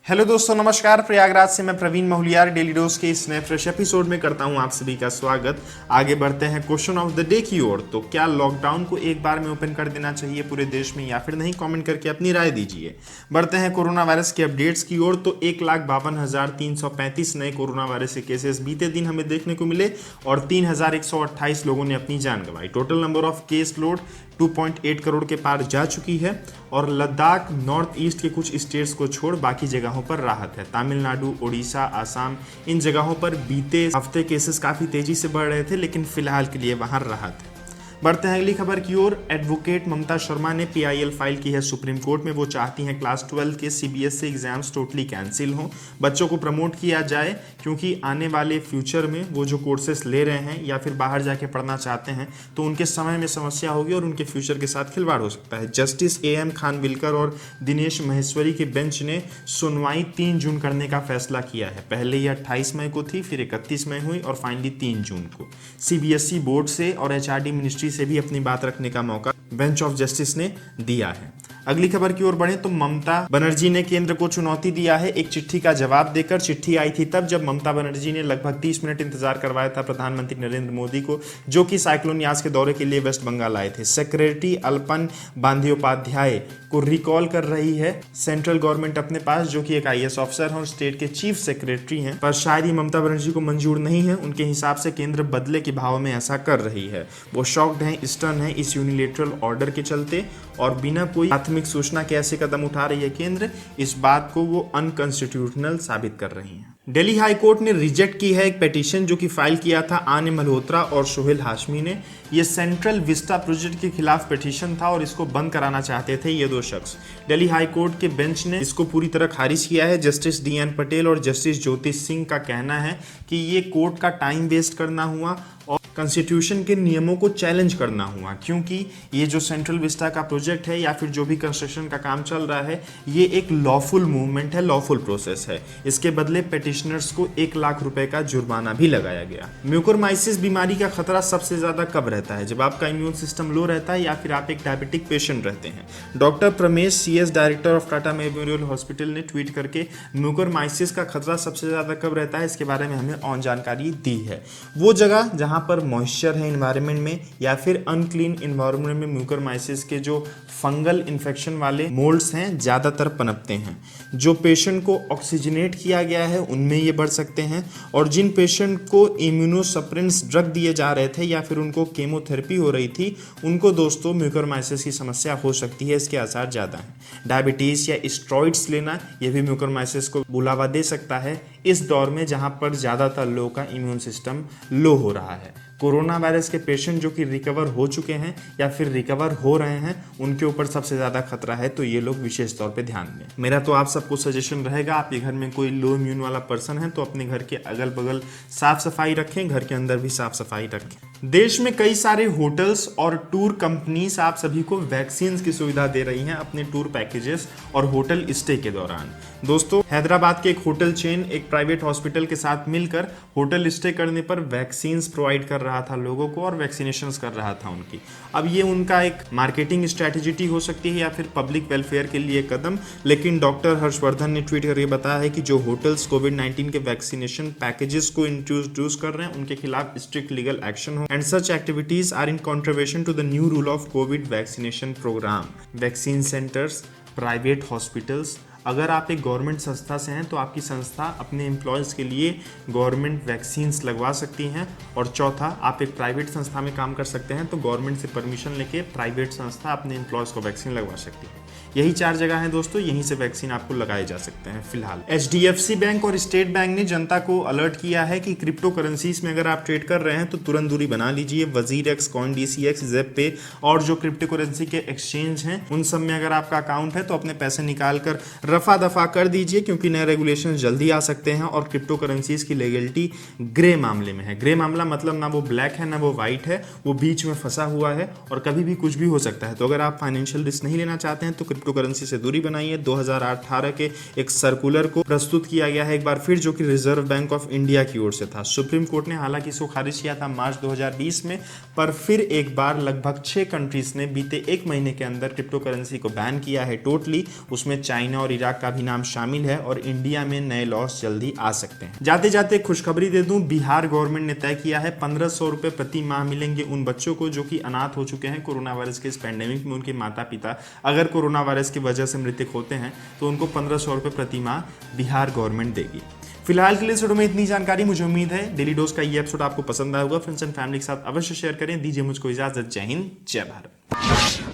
Hello दोस्तों, नमस्कार। प्रयागराज से मैं प्रवीण महुलियार डेली डोज के इस नए फ्रेश एपिसोड में करता हूं आप सभी का स्वागत। आगे बढ़ते हैं क्वेश्चन ऑफ द डे की ओर। तो क्या लॉकडाउन को एक बार में ओपन कर देना चाहिए पूरे देश में या फिर नहीं? कमेंट करके अपनी राय दीजिए। बढ़ते हैं कोरोना वायरस के अपडेट्स की ओर। तो 1,52,335 नए कोरोना वायरस के केसेस बीते दिन हमें देखने को मिले और 3,128 लोगों ने अपनी जान गंवाई। Total number of case load 2.8 crore के पार जा चुकी है और लद्दाख, नॉर्थ ईस्ट के कुछ स्टेट्स को छोड़ बाकी जगहों पर राहत है। तमिलनाडु, ओडिशा, आसाम, इन जगहों पर बीते हफ्ते केसेस काफ़ी तेजी से बढ़ रहे थे, लेकिन फिलहाल के लिए वहाँ राहत है। बढ़ते हैं अगली खबर की ओर। एडवोकेट ममता शर्मा ने PIL फाइल की है सुप्रीम कोर्ट में। वो चाहती हैं क्लास 12 के CBSE एग्जाम्स टोटली कैंसिल हों, बच्चों को प्रमोट किया जाए, क्योंकि आने वाले फ्यूचर में वो जो कोर्सेस ले रहे हैं या फिर बाहर जाके पढ़ना चाहते हैं तो उनके समय में समस्या होगी और उनके फ्यूचर के साथ खिलवाड़ हो सकता है। जस्टिस AM खानविलकर और दिनेश महेश्वरी के बेंच ने सुनवाई 3 जून करने का फैसला किया है। पहले ये 28 मई को थी, फिर 31 मई हुई और फाइनली 3 जून को। CBSE बोर्ड से और HRD मिनिस्ट्री से भी अपनी बात रखने का मौका बेंच ऑफ जस्टिस ने दिया है। अगली खबर की ओर बढ़े तो ममता बनर्जी ने केंद्र को चुनौती दिया है एक चिट्ठी का जवाब देकर। चिट्ठी आई थी तब जब ममता बनर्जी ने लगभग 30 मिनट इंतजार करवाया था प्रधानमंत्री नरेंद्र मोदी को, जो कि साइक्लोन यास के दौरे के लिए वेस्ट बंगाल आए थे। सेक्रेटरी अल्पन बंदोपाध्याय को रिकॉल कर रही है सेंट्रल गवर्नमेंट अपने पास, जो कि एक IAS ऑफिसर हैं और स्टेट के चीफ सेक्रेटरी हैं, पर शायद ही ममता बनर्जी को मंजूर नहीं है। उनके हिसाब से केंद्र बदले के भाव में ऐसा कर रही है। वो शॉक्ड हैं, स्टन है इस यूनिलेटरल ऑर्डर के चलते और बिना कोई प्राथमिक सूचना के ऐसे कदम उठा रही है केंद्र। इस बात को वो अनकॉन्स्टिट्यूशनल साबित कर रही हैं। दिल्ली हाई कोर्ट ने रिजेक्ट की है एक पिटीशन जो कि फाइल किया था आने मल्होत्रा और सोहेल हाशमी ने। ये सेंट्रल विस्टा प्रोजेक्ट के खिलाफ पिटीशन था और इसको बंद कराना चाहते थे ये दो शख्स। दिल्ली हाई कोर्ट के बेंच ने इसको पूरी तरह खारिज किया है। जस्टिस DN पटेल और जस्टिस ज्योतिष सिंह का कहना है कि ये कोर्ट का टाइम वेस्ट करना हुआ और कॉन्स्टिट्यूशन के नियमों को चैलेंज करना हुआ, क्योंकि ये जो सेंट्रल विस्टा का प्रोजेक्ट है या फिर जो भी कंस्ट्रक्शन का काम चल रहा है ये एक लॉफुल मूवमेंट है, लॉफुल प्रोसेस है। इसके बदले पिटिशनर्स को 1 लाख रुपए का जुर्माना भी लगाया गया। म्यूकोरमाइसिस बीमारी का खतरा सबसे ज्यादा कब रहता है? जब आपका इम्यून सिस्टम लो रहता है या फिर आप एक डायबिटिक पेशेंट रहते हैं। Doctor Pramesh CS, director of Tata memorial hospital ने ट्वीट करके म्यूकोरमाइसिस का खतरा सबसे ज्यादा कब रहता है इसके बारे में हमें ऑन जानकारी दी है। वो जगह जहां पर मॉइस्चर है इन्वायरमेंट में या फिर अनक्लीन इन्वायरमेंट में म्यूकोरमाइसिस के जो फंगल इन्फेक्शन वाले मोल्ड्स हैं ज़्यादातर पनपते हैं। जो पेशेंट को ऑक्सीजनेट किया गया है उनमें ये बढ़ सकते हैं और जिन पेशेंट को इम्यूनोसप्रेसेंट्स ड्रग दिए जा रहे थे या फिर उनको केमोथेरेपी हो रही थी उनको दोस्तों म्यूकोरमाइसिस की समस्या हो सकती है। इसके आसार ज़्यादा हैं। डायबिटीज़ या स्टेरॉइड्स लेना ये भी म्यूकोरमाइसिस को बुलावा दे सकता है इस दौर में जहाँ पर ज़्यादातर लोगों का इम्यून सिस्टम लो हो रहा है। कोरोना वायरस के पेशेंट जो कि रिकवर हो चुके हैं या फिर रिकवर हो रहे हैं उनके ऊपर सबसे ज़्यादा खतरा है, तो ये लोग विशेष तौर पे ध्यान दें। मेरा तो आप सबको सजेशन रहेगा, आपके घर में कोई लो इम्यून वाला पर्सन है तो अपने घर के अगल बगल साफ सफाई रखें, घर के अंदर भी साफ सफाई रखें। देश में कई सारे होटल्स और टूर कंपनीज आप सभी को वैक्सीन की सुविधा दे रही हैं अपने टूर पैकेजेस और होटल स्टे के दौरान। दोस्तों, हैदराबाद के एक होटल चेन एक प्राइवेट हॉस्पिटल के साथ मिलकर होटल स्टे करने पर वैक्सीन प्रोवाइड कर रहा था लोगों को और वैक्सीनेशंस कर रहा था उनकी। अब ये उनका एक मार्केटिंग स्ट्रैटेजी हो सकती है या फिर पब्लिक वेलफेयर के लिए कदम, लेकिन डॉक्टर हर्षवर्धन ने ट्वीट करके बताया है कि जो होटल्स कोविड-19 के वैक्सीनेशन पैकेजेस को इंट्रोड्यूस कर रहे हैं उनके खिलाफ स्ट्रिक्ट लीगल एक्शन हो and such activities are in contravention to the new rule of Covid vaccination programme. Vaccine centres, private hospitals, अगर आप एक गवर्नमेंट संस्था से हैं तो आपकी संस्था अपने एम्प्लॉयज़ के लिए गवर्नमेंट वैक्सीन्स लगवा सकती हैं। और चौथा, आप एक प्राइवेट संस्था में काम कर सकते हैं तो गवर्नमेंट से परमिशन लेके प्राइवेट संस्था अपने एम्प्लॉयज़ को वैक्सीन लगवा सकती है। यही 4 जगह हैं दोस्तों, यहीं से वैक्सीन आपको लगाए जा सकते हैं फिलहाल। HDFC बैंक और स्टेट बैंक ने जनता को अलर्ट किया है कि क्रिप्टो करेंसीज में अगर आप ट्रेड कर रहे हैं तो तुरंत दूरी बना लीजिए। WazirX, CoinDCX, ZepPay और जो क्रिप्टो करेंसी के एक्सचेंज हैं उन सब में अगर आपका अकाउंट है तो अपने पैसे निकाल कर रफा दफा कर दीजिए, क्योंकि नए रेगुलेशन जल्दी आ सकते हैं। और क्रिप्टो करेंसीज की लीगलिटी ग्रे मामले में है। ग्रे मामला मतलब ना वो ब्लैक है ना वो व्हाइट है, वो बीच में फंसा हुआ है और कभी भी कुछ भी हो सकता है। तो अगर आप फाइनेंशियल रिस्क नहीं लेना चाहते हैं तो क्रिप्टो करेंसी से दूरी बनाई है। 2018 के एक सर्कुलर को प्रस्तुत किया गया है एक बार फिर, जो कि रिजर्व बैंक ऑफ इंडिया की ओर से था। सुप्रीम कोर्ट ने हालांकि इसको खारिज किया था मार्च 2020 में, पर फिर एक बार लगभग 6 कंट्रीज ने बीते एक महीने के अंदर क्रिप्टो करेंसी को बैन किया है टोटली। उसमें चाइना और इराक का भी नाम शामिल है और इंडिया में नए लॉस जल्दी आ सकते हैं। जाते जाते खुशखबरी दे दूं, बिहार गवर्नमेंट ने तय किया है 1500 रुपए प्रति माह मिलेंगे उन बच्चों को जो कि अनाथ हो चुके हैं कोरोना वायरस के इस पैंडेमिक में। उनके माता पिता अगर कोरोना वायरस की वजह से मृतक होते हैं तो उनको 1500 रुपए प्रति माह बिहार गवर्नमेंट देगी। फिलहाल के लिए इस वीडियो में इतनी जानकारी। मुझे उम्मीद है डेली डोज का ये एपिसोड आपको पसंद आया होगा। फ्रेंड्स एंड फैमिली के साथ अवश्य शेयर करें। दीजिए मुझको इजाजत। जय हिंद, जय भारत।